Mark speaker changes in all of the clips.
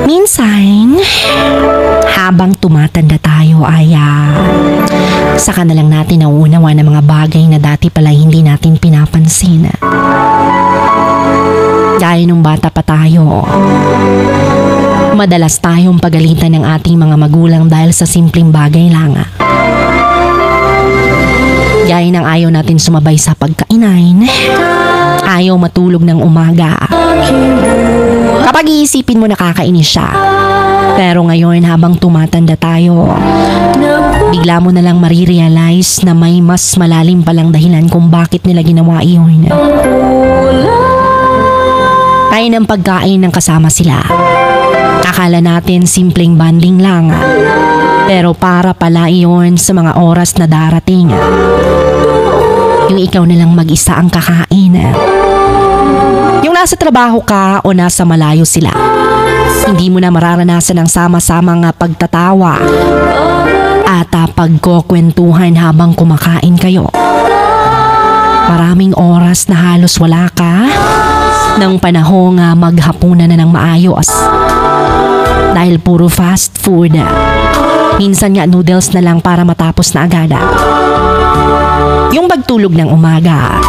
Speaker 1: Minsan, habang tumatanda tayo ay saka na lang natin nauunawa ng mga bagay na dati pala hindi natin pinapansin. Gaya nung bata pa tayo, madalas tayong pagalitan ng ating mga magulang dahil sa simpleng bagay lang. Gaya ng ayaw natin sumabay sa pagkainain, ayaw matulog ng umaga. Kapag iisipin mo nakakainis siya. Pero ngayon habang tumatanda tayo, bigla mo na lang marirealize na may mas malalim palang dahilan kung bakit nila ginawa iyon. Kain ng pagkain ng kasama sila. Akala natin simpleng banding lang, pero para pala iyon sa mga oras na darating. Yung ikaw na lang mag-isa ang kakain. Yung nasa trabaho ka o nasa malayo sila, hindi mo na mararanasan ang sama-samang pagtatawa at pagkukwentuhan habang kumakain kayo. Maraming oras na halos wala ka ng panahong maghapunan na ng maayos. Dahil puro fast food. Minsan nga noodles na lang para matapos na agad. Yung pagtulog ng umaga,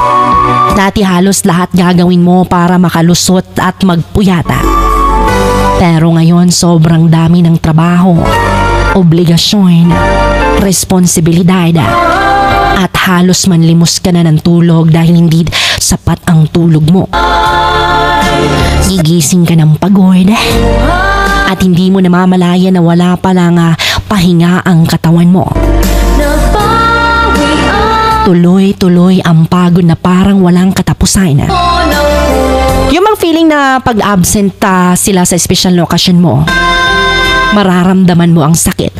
Speaker 1: dati halos lahat gagawin mo para makalusot at magpuyata. Pero ngayon sobrang dami ng trabaho, obligasyon, responsibilidad, at halos manlimos ka na ng tulog dahil hindi sapat ang tulog mo. Gigising ka ng pagod at hindi mo namamalaya na wala palang pahinga ang katawan mo. Tuloy-tuloy ang pagod na parang walang katapusan. Yung bang feeling na pag-absent sila sa special occasion mo, mararamdaman mo ang sakit.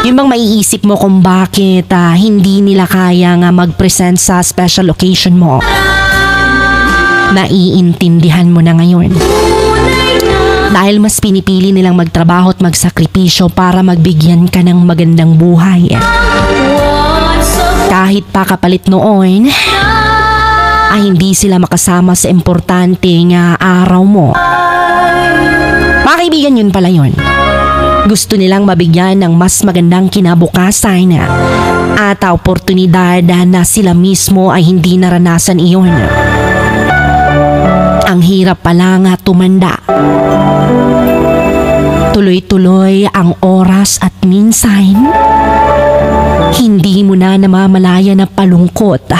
Speaker 1: Yung bang maiisip mo kung bakit hindi nila kaya mag-present sa special occasion mo. Naiintindihan mo na ngayon. Dahil mas pinipili nilang magtrabaho at magsakripisyo para magbigyan ka ng magandang buhay. Kahit pa kapalit noon, ay hindi sila makasama sa importanteng araw mo. Mga kaibigan, yun pala yun. Gusto nilang mabigyan ng mas magandang kinabukasan at oportunidad na sila mismo ay hindi naranasan iyon. Ang hirap pala nga tumanda. Tuloy-tuloy ang oras at minsan, hindi mo na namamalaya na palungkot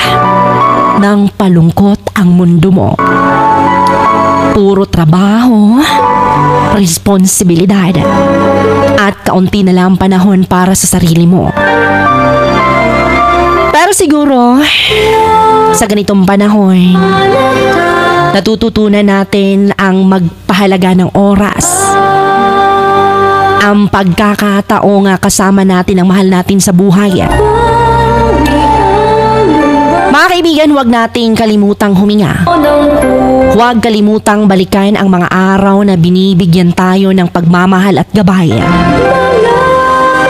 Speaker 1: ng palungkot ang mundo mo. Puro trabaho, responsibilidad, at kaunti na lang panahon para sa sarili mo. Pero siguro, sa ganitong panahon, natututunan natin ang magpahalaga ng oras. Ang pagkakataong kasama natin ang mahal natin sa buhay. Mga kaibigan, huwag nating kalimutang huminga. Huwag kalimutang balikan ang mga araw na binibigyan tayo ng pagmamahal at gabay.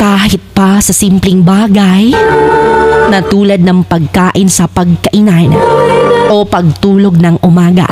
Speaker 1: Kahit pa sa simpleng bagay na tulad ng pagkain sa pagkainan o pagtulog ng umaga.